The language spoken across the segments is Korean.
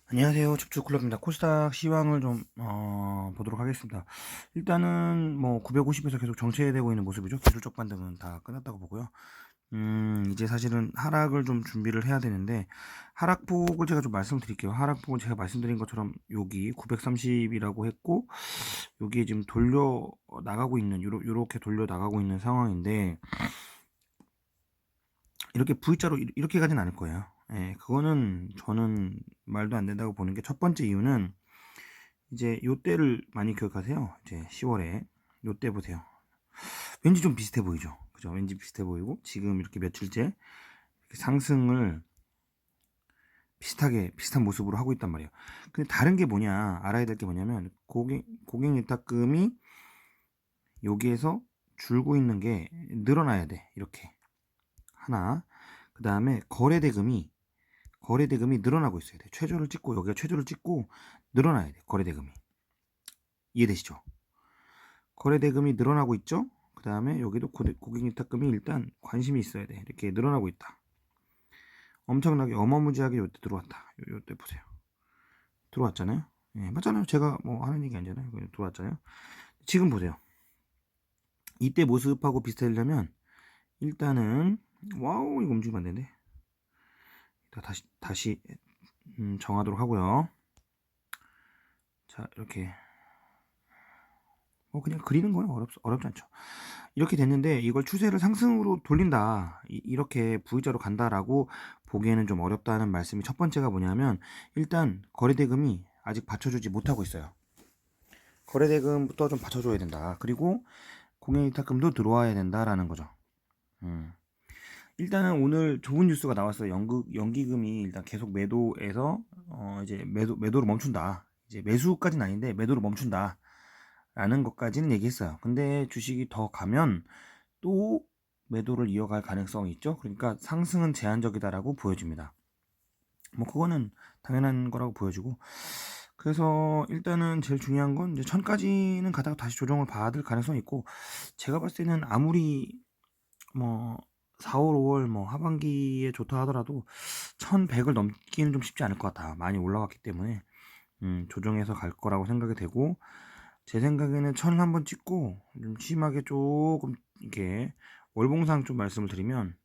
안녕하세요. 줍줍클럽입니다. 코스닥 시황을 좀 보도록 하겠습니다. 일단은 뭐 950에서 계속 정체되고 있는 모습이죠. 기술적 반등은 다 끝났다고 보고요. 이제 사실은 하락을 좀 준비를 해야 되는데, 하락폭을 제가 좀 말씀드릴게요. 하락폭은 제가 말씀드린 것처럼 여기 930이라고 했고, 여기에 지금 돌려 나가고 있는, 요렇게 돌려 나가고 있는 상황인데, 이렇게 V자로 이렇게 가진 않을 거예요. 예, 그거는 저는 말도 안 된다고 보는 게, 첫 번째 이유는 이제 요때를 많이 기억하세요. 이제 10월에 요때 보세요. 왠지 좀 비슷해 보이죠. 그죠? 왠지 비슷해 보이고, 지금 이렇게 며칠째 이렇게 상승을 비슷한 모습으로 하고 있단 말이에요. 근데 다른 게 뭐냐, 알아야 될 게 뭐냐면, 고객 예탁금이 여기에서 줄고 있는 게 늘어나야 돼. 이렇게 하나. 그 다음에 거래대금이 늘어나고 있어야 돼. 최저를 찍고, 여기가 최저를 찍고 늘어나야 돼. 거래대금이. 이해되시죠? 거래대금이 늘어나고 있죠. 그 다음에 여기도 고객이탁금이 일단 관심이 있어야 돼. 이렇게 늘어나고 있다. 엄청나게 어마무지하게 요때 들어왔다. 요때 보세요. 들어왔잖아요. 예, 맞잖아요. 제가 뭐 하는 얘기 아니잖아요. 들어왔잖아요. 지금 보세요. 이때 모습하고 비슷하려면 일단은, 와우, 이거 움직이면 안 되는데. 다시 정하도록 하고요. 자, 이렇게 그냥 그리는 거예요. 어렵지 않죠. 이렇게 됐는데, 이걸 추세를 상승으로 돌린다, 이렇게 V자로 간다라고 보기에는 좀 어렵다는 말씀이, 첫 번째가 뭐냐면, 일단 거래대금이 아직 받쳐주지 못하고 있어요. 거래대금부터 좀 받쳐줘야 된다. 그리고 공인이탁금도 들어와야 된다라는 거죠. 일단은 오늘 좋은 뉴스가 나왔어요. 연기금이 일단 계속 매도에서 이제 매도를 멈춘다. 이제 매수까지는 아닌데 매도를 멈춘다 라는 것까지는 얘기했어요. 근데 주식이 더 가면 또 매도를 이어갈 가능성이 있죠. 그러니까 상승은 제한적이다라고 보여집니다. 뭐 그거는 당연한 거라고 보여지고, 그래서 일단은 제일 중요한 건 이제 1000까지는 가다가 다시 조정을 받을 가능성이 있고, 제가 봤을 때는 아무리 뭐 4월, 5월 뭐 하반기에 좋다 하더라도 1100을 넘기는 좀 쉽지 않을 것 같아. 많이 올라갔기 때문에 조정해서 갈 거라고 생각이 되고, 제 생각에는 1000을 한번 찍고 좀 심하게 조금 이렇게 월봉상 좀 말씀을 드리면,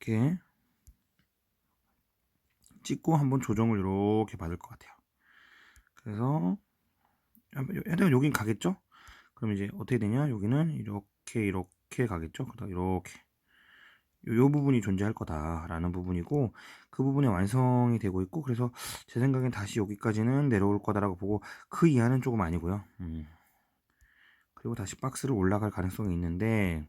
이렇게 찍고 한번 조정을 이렇게 받을 것 같아요. 그래서 일단 여긴 가겠죠? 그럼 이제 어떻게 되냐? 여기는 이렇게 가겠죠? 그다음 이렇게 요 부분이 존재할 거다라는 부분이고, 그 부분이 완성이 되고 있고, 그래서 제 생각엔 다시 여기까지는 내려올 거다라고 보고, 그 이하는 조금 아니고요. 그리고 다시 박스를 올라갈 가능성이 있는데,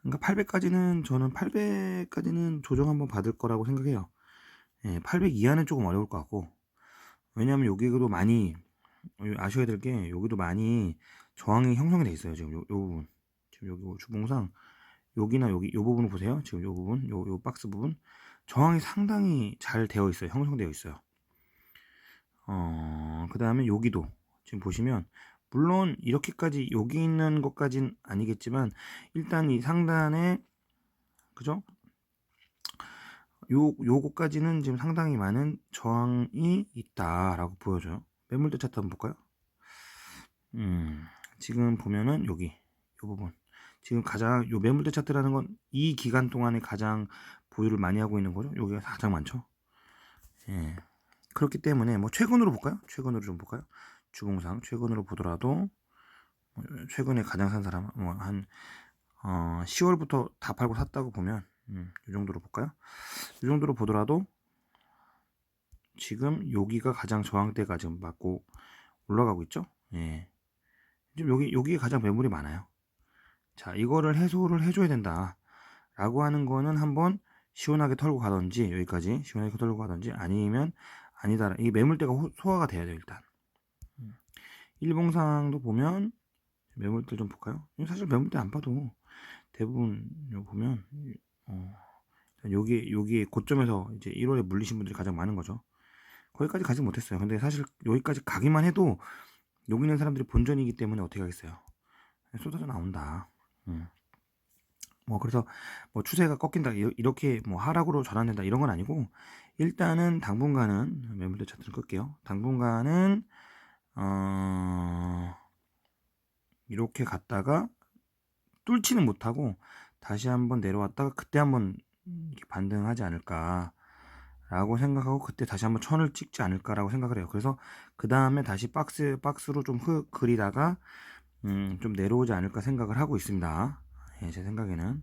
그러니까 800까지는, 저는 800까지는 조정 한번 받을 거라고 생각해요. 예, 800 이하는 조금 어려울 것 같고, 왜냐하면 여기도 많이, 아셔야 될 게, 여기도 많이 저항이 형성이 돼 있어요. 지금 요 부분, 지금 여기 주봉상 여기나 여기 요 부분을 보세요. 지금 요 부분, 요 박스 부분, 저항이 상당히 잘 되어 있어요. 형성되어 있어요. 그 다음에 여기도 지금 보시면, 물론 이렇게까지 여기 있는 것까진 아니겠지만, 일단 이 상단에, 그죠? 요거까지는 지금 상당히 많은 저항이 있다라고 보여져요. 매물대 차트 한번 볼까요? 지금 보면은 여기 요 부분, 지금 가장, 요 매물대 차트라는 건 이 기간 동안에 가장 보유를 많이 하고 있는 거죠. 여기가 가장 많죠. 예. 그렇기 때문에 뭐 최근으로 볼까요? 최근으로 좀 볼까요? 주봉상 최근으로 보더라도, 최근에 가장 산 사람 뭐한 10월부터 다 팔고 샀다고 보면, 이 정도로 볼까요? 이 정도로 보더라도 지금 여기가 가장 저항대가 지금 맞고 올라가고 있죠. 예. 지금 여기에 가장 매물이 많아요. 자, 이거를 해소를 해줘야 된다 라고 하는 거는, 한번 시원하게 털고 가든지, 여기까지 시원하게 털고 가든지, 아니면 아니다, 이 매물대가 소화가 돼야 돼요. 일단 일봉상도 보면 매물대 좀 볼까요? 사실 매물대 안 봐도 대부분 보면, 여기 고점에서 이제 1월에 물리신 분들이 가장 많은 거죠. 거기까지 가지 못했어요. 근데 사실 여기까지 가기만 해도 여기 있는 사람들이 본전이기 때문에 어떻게 하겠어요. 쏟아져 나온다. 뭐 그래서 뭐 추세가 꺾인다 이렇게 뭐 하락으로 전환된다 이런 건 아니고, 일단은 당분간은 매물대 차트를 끌게요. 당분간은 이렇게 갔다가 뚫지는 못하고 다시 한번 내려왔다가 그때 한번 이렇게 반등하지 않을까라고 생각하고, 그때 다시 한번 천을 찍지 않을까라고 생각을 해요. 그래서 그 다음에 다시 박스로 좀 그리다가 좀 내려오지 않을까 생각을 하고 있습니다. 예, 제 생각에는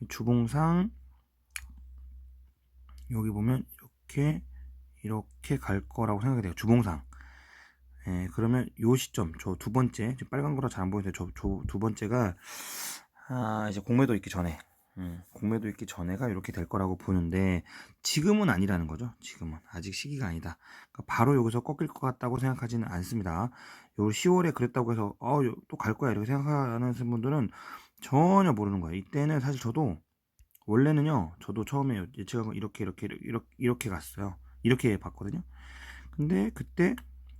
주봉상 여기 보면 이렇게 갈 거라고 생각이 돼요. 주봉상. 예, 그러면 요 시점, 저 두 번째, 지금 빨간 거라 잘 안 보이는데 저 두 번째가 이제 공매도 있기 전에, 공매도 있기 전에가 이렇게 될 거라고 보는데, 지금은 아니라는 거죠. 지금은 아직 시기가 아니다. 그러니까 바로 여기서 꺾일 것 같다고 생각하지는 않습니다. 요 10월에 그랬다고 해서 또 갈 거야 이렇게 생각하는 분들은 전혀 모르는 거예요. 이때는 사실 저도 원래는요, 저도 처음에 예측한 거 이렇게 갔어요. 이렇게 봤거든요. 근데 그때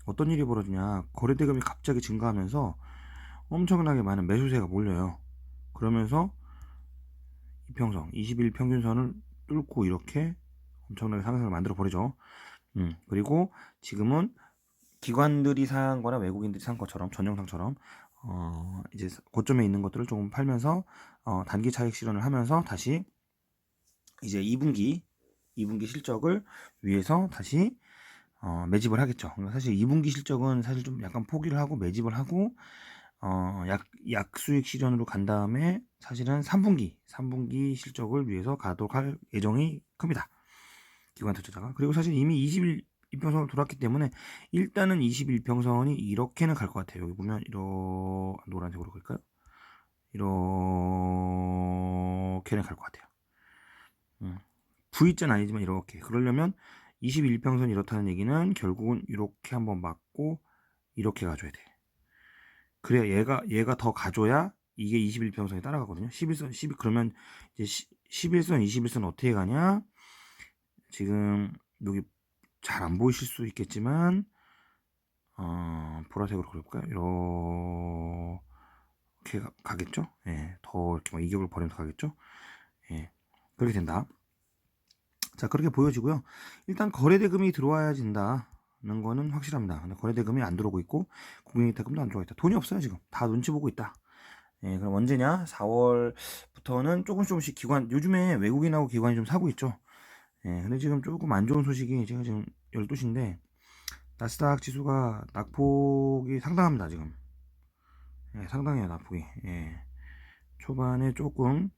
어떤 일이 벌어지냐, 거래대금이 갑자기 증가하면서 엄청나게 많은 매수세가 몰려요. 그러면서 이평선 20일 평균선을 뚫고 이렇게 엄청나게 상승을 만들어 버리죠. 그리고 지금은 기관들이 산 거나 외국인들이 산 것처럼 전 영상처럼 이제 고점에 있는 것들을 조금 팔면서 단기 차익 실현을 하면서 다시 이제 2분기 실적을 위해서 다시 매집을 하겠죠. 사실 2분기 실적은 사실 좀 약간 포기를 하고 매집을 하고 약 수익 실현으로 간 다음에 사실은 3분기 실적을 위해서 가도록 할 예정이 큽니다. 기관 투자자가. 그리고 사실 이미 20일 이평선을 돌았기 때문에 일단은 21평선이 이렇게는 갈 것 같아요. 여기 보면 노란색으로 그릴까요? 이렇게는 갈 것 같아요. V자는 아니지만 이렇게. 그러려면 21평선이 이렇다는 얘기는 결국은 이렇게 한번 맞고 이렇게 가줘야 돼. 그래야 얘가 더 가줘야 이게 21평선이 따라가거든요. 11선, 12, 그러면 이제 11선, 21선 어떻게 가냐? 지금 여기 잘 안 보이실 수 있겠지만, 보라색으로 그려볼까요? 이렇게 가겠죠? 예, 더 이렇게 막 이격을 벌이면서 가겠죠? 예, 그렇게 된다. 자, 그렇게 보여지고요. 일단 거래대금이 들어와야 진다는 거는 확실합니다. 근데 거래대금이 안 들어오고 있고 국민이자금도 안 들어와 있다. 돈이 없어요 지금. 다 눈치 보고 있다. 예, 그럼 언제냐? 4월부터는 조금씩 기관, 요즘에 외국인하고 기관이 좀 사고 있죠. 예, 근데 지금 조금 안 좋은 소식이, 제가 지금 12시인데 나스닥 지수가 낙폭이 상당합니다 지금. 예, 상당해요 낙폭이. 예, 초반에 조금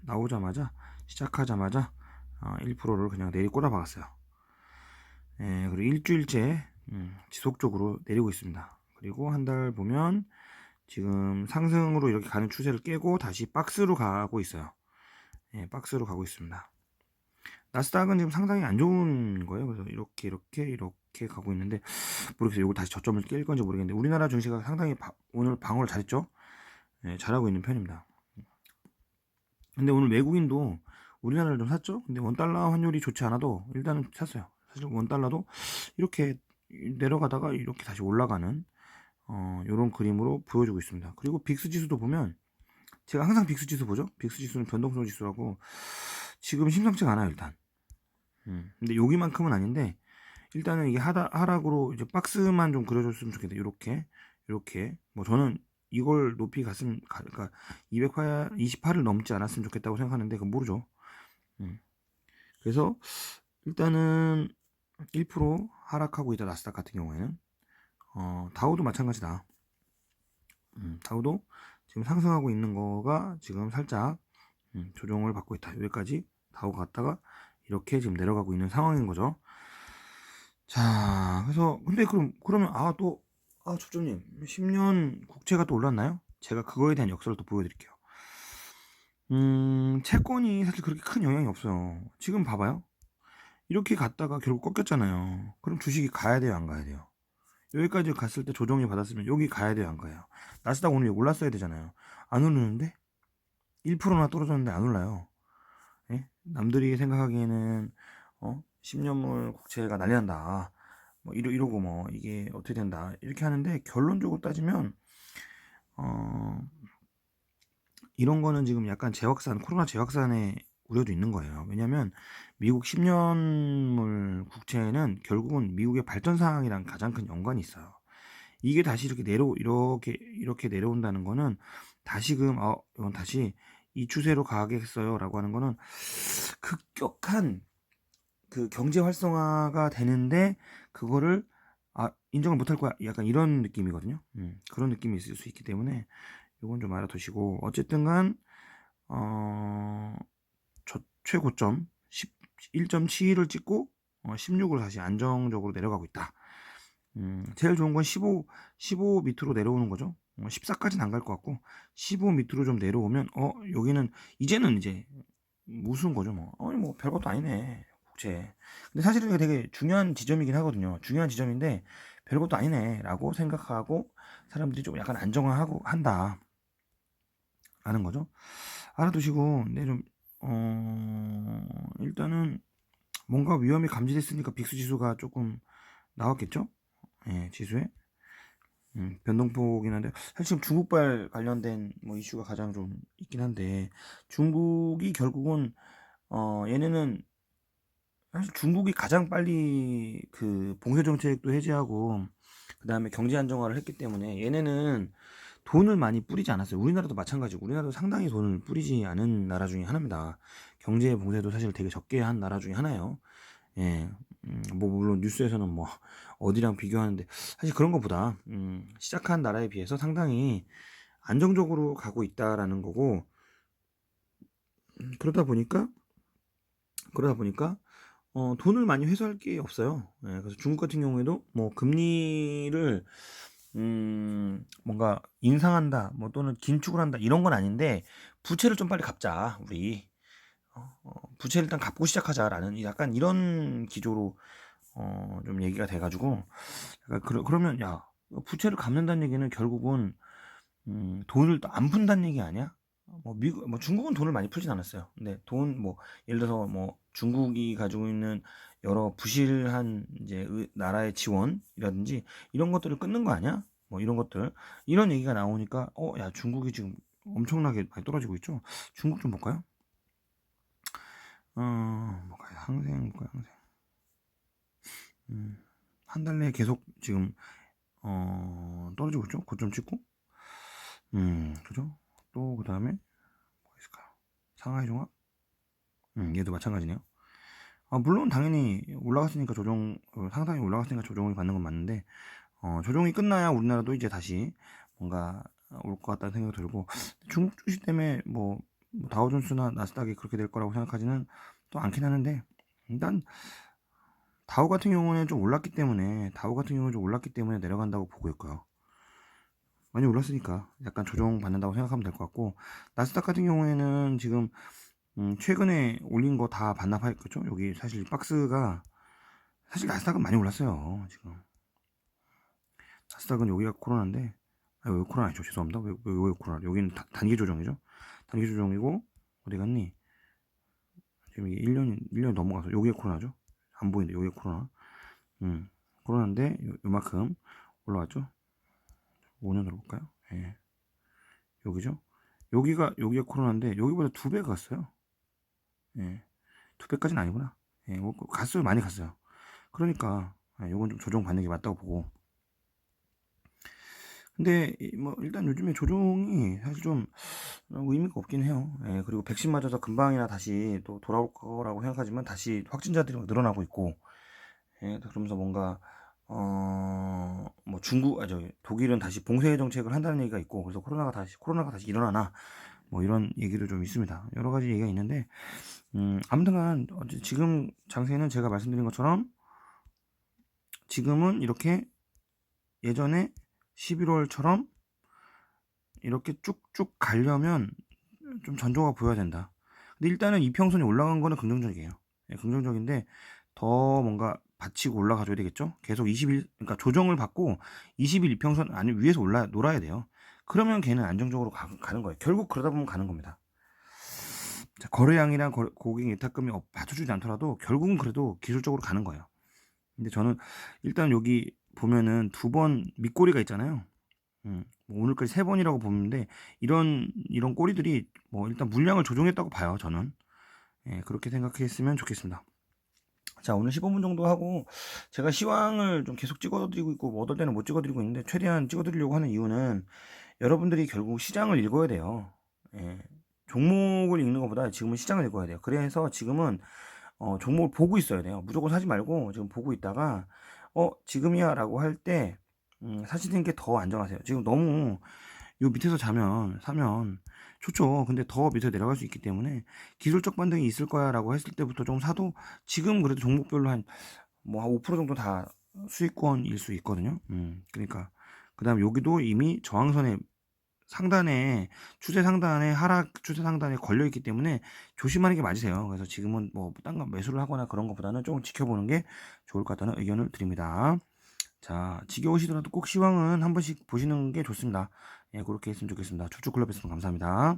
나오자마자, 시작하자마자 1%를 그냥 내리 꽂아 박았어요. 예, 그리고 일주일째 지속적으로 내리고 있습니다. 그리고 한 달 보면 지금 상승으로 이렇게 가는 추세를 깨고 다시 박스로 가고 있어요. 예, 박스로 가고 있습니다. 나스닥은 지금 상당히 안 좋은 거예요. 그래서 이렇게 가고 있는데, 모르겠어요. 이걸 다시 저점을 깰 건지 모르겠는데, 우리나라 증시가 상당히 오늘 방어를 잘했죠. 예, 잘하고 있는 편입니다. 근데 오늘 외국인도 우리나라를 좀 샀죠. 근데 원달러 환율이 좋지 않아도 일단은 샀어요. 사실 원달러도 이렇게 내려가다가 이렇게 다시 올라가는 요런 그림으로 보여주고 있습니다. 그리고 빅스 지수도 보면, 제가 항상 빅스 지수 보죠. 빅스 지수는 변동성 지수라고, 지금 심상치가 않아요 일단. 근데 여기만큼은 아닌데, 일단은 이게 하락으로 이제 박스만 좀 그려줬으면 좋겠다. 이렇게 뭐 저는 이걸 높이 갔으면, 그러니까 228을 넘지 않았으면 좋겠다고 생각하는데 그건 모르죠. 그래서 일단은 1% 하락하고 있다. 나스닥 같은 경우에는 다우도 마찬가지다. 다우도 지금 상승하고 있는 거가 지금 살짝 조정을 받고 있다. 여기까지 다우가 갔다가 이렇게 지금 내려가고 있는 상황인 거죠. 자, 그래서 근데 그러면 초점님 10년 국채가 또 올랐나요? 제가 그거에 대한 역사를 또 보여드릴게요. 채권이 사실 그렇게 큰 영향이 없어요. 지금 봐봐요. 이렇게 갔다가 결국 꺾였잖아요. 그럼 주식이 가야 돼요, 안 가야 돼요? 여기까지 갔을 때 조정이 받았으면 여기 가야 돼요, 안 가요? 나스닥 오늘 올랐어야 되잖아요. 안 오르는데 1%나 떨어졌는데 안 올라요. 예? 남들이 생각하기에는 10년물 국채가 난리 난다. 뭐 이러고 뭐 이게 어떻게 된다 이렇게 하는데, 결론적으로 따지면 이런 거는 지금 약간 재확산, 코로나 재확산의 우려도 있는 거예요. 왜냐면 미국 10년물 국채는 결국은 미국의 발전 상황이랑 가장 큰 연관이 있어요. 이게 다시 이렇게 내려온다는 거는 다시금 이건 다시 이 추세로 가겠어요라고 하는 거는 급격한 그 경제 활성화가 되는데 그거를 인정을 못할 거야. 약간 이런 느낌이거든요. 그런 느낌이 있을 수 있기 때문에 이건 좀 알아두시고 어쨌든 간 최고점 1.71을 찍고 16으로 다시 안정적으로 내려가고 있다. 제일 좋은 건 15 밑으로 내려오는 거죠. 14까지는 안 갈 것 같고 15 밑으로 좀 내려오면 여기는 이제는 이제 무슨 거죠 뭐. 뭐 별것도 아니네 국채. 근데 사실은 이게 되게 중요한 지점이긴 하거든요. 중요한 지점인데 별것도 아니네 라고 생각하고 사람들이 좀 약간 안정화하고 한다 라는 거죠. 알아두시고 근데 좀 일단은 뭔가 위험이 감지됐으니까 빅스 지수가 조금 나왔겠죠? 예, 지수에 변동폭이긴 한데 사실 지금 중국발 관련된 뭐 이슈가 가장 좀 있긴 한데 중국이 결국은 얘네는 사실 중국이 가장 빨리 그 봉쇄 정책도 해제하고 그 다음에 경제 안정화를 했기 때문에 얘네는 돈을 많이 뿌리지 않았어요. 우리나라도 마찬가지고 우리나라도 상당히 돈을 뿌리지 않은 나라 중에 하나입니다. 경제 봉쇄도 사실 되게 적게 한 나라 중에 하나예요. 예, 뭐 물론 뉴스에서는 뭐 어디랑 비교하는데 사실 그런 것보다 시작한 나라에 비해서 상당히 안정적으로 가고 있다라는 거고 그러다 보니까 돈을 많이 회수할 게 없어요. 예, 그래서 중국 같은 경우에도 뭐 금리를 뭔가 인상한다, 뭐 또는 긴축을 한다 이런 건 아닌데 부채를 좀 빨리 갚자 우리 부채를 일단 갚고 시작하자라는 약간 이런 기조로 좀 얘기가 돼가지고 약간 그러면 야 부채를 갚는다는 얘기는 결국은 돈을 또 안 푼다는 얘기 아니야? 뭐 중국은 돈을 많이 풀진 않았어요. 근데 뭐 예를 들어서 뭐 중국이 가지고 있는 여러 부실한 이제 나라의 지원이라든지 이런 것들을 끊는 거 아니야? 뭐 이런 것들 이런 얘기가 나오니까 야 중국이 지금 엄청나게 많이 떨어지고 있죠. 중국 좀 볼까요? 볼까요? 항생 볼까요? 항생. 한 달 내에 계속 지금 떨어지고 있죠. 고점 찍고. 그죠? 또 그다음에 뭐가 있을까요? 상하이 종합. 얘도 마찬가지네요. 물론 당연히 올라갔으니까 상당히 올라갔으니까 조정을 받는 건 맞는데 조정이 끝나야 우리나라도 이제 다시 뭔가 올 것 같다는 생각이 들고 중국 주식 때문에 뭐 다우존스나 나스닥이 그렇게 될 거라고 생각하지는 또 않긴 하는데 일단 다우 같은 경우는 좀 올랐기 때문에 내려간다고 보고 있고요. 많이 올랐으니까 약간 조정 받는다고 생각하면 될 것 같고 나스닥 같은 경우에는 지금 최근에 올린 거 다 반납했겠죠? 여기 사실 박스가 사실 나스닥은 많이 올랐어요. 지금 나스닥은 여기가 코로나인데 여기 코로나 아니죠. 죄송합니다. 왜 코로나? 여기는 단기 조정이죠. 단기 조정이고 어디 갔니? 지금 이게 1년 넘어가서 여기가 코로나죠. 안 보이는데 여기가 코로나. 코로나인데 요만큼 올라왔죠. 5년으로 볼까요? 예. 여기죠. 여기가 코로나인데 여기보다 2배 갔어요. 예. 2배까지는 아니구나. 예, 갔어요. 많이 갔어요. 그러니까 요건 좀 조정 받는 게 맞다고 보고. 근데 뭐 일단 요즘에 조정이 사실 좀 의미가 없긴 해요. 예, 그리고 백신 맞아서 금방이나 다시 또 돌아올 거라고 생각하지만 다시 확진자들이 막 늘어나고 있고, 예, 그러면서 뭔가 뭐 독일은 다시 봉쇄 정책을 한다는 얘기가 있고, 그래서 코로나가 다시 일어나나 뭐 이런 얘기도 좀 있습니다. 여러 가지 얘기가 있는데, 아무튼간 지금 장세는 제가 말씀드린 것처럼 지금은 이렇게 예전에 11월처럼 이렇게 쭉쭉 가려면 좀 전조가 보여야 된다. 근데 일단은 이평선이 올라간 거는 긍정적이에요. 예, 긍정적인데 더 뭔가 받치고 올라가줘야 되겠죠. 계속 20일 그러니까 조정을 받고 20일 이평선 아니 위에서 놀아야 돼요. 그러면 걔는 안정적으로 가는 거예요. 결국 그러다 보면 가는 겁니다. 자, 거래량이랑 고객 예탁금이 받쳐주지 않더라도 결국은 그래도 기술적으로 가는 거예요. 근데 저는 일단 여기 보면은 2번 밑꼬리가 있잖아요. 뭐 오늘까지 3번이라고 보는데 이런 꼬리들이 뭐 일단 물량을 조정했다고 봐요, 저는. 예, 그렇게 생각했으면 좋겠습니다. 자, 오늘 15분 정도 하고 제가 시황을 좀 계속 찍어드리고 있고 뭐 어떨 때는 못 찍어드리고 있는데 최대한 찍어드리려고 하는 이유는 여러분들이 결국 시장을 읽어야 돼요. 예, 종목을 읽는 것보다 지금은 시장을 읽어야 돼요. 그래서 지금은 종목을 보고 있어야 돼요. 무조건 사지 말고 지금 보고 있다가 지금이야 라고 할 때 사시는 게 더 안전하세요. 지금 너무 요 밑에서 사면 좋죠. 근데 더 밑에 내려갈 수 있기 때문에 기술적 반등이 있을 거야 라고 했을 때부터 좀 사도 지금 그래도 종목별로 한 5% 정도 다 수익권일 수 있거든요. 그러니까 그 다음 여기도 이미 저항선에 상단에 하락 추세 상단에 걸려 있기 때문에 조심하는 게 맞으세요. 그래서 지금은 뭐 딴 거 매수를 하거나 그런 것보다는 조금 지켜보는 게 좋을 것 같다는 의견을 드립니다. 자, 지겨우시더라도 꼭 시황은 한 번씩 보시는 게 좋습니다. 예, 그렇게 했으면 좋겠습니다. 쭉 클럽했습니다. 감사합니다.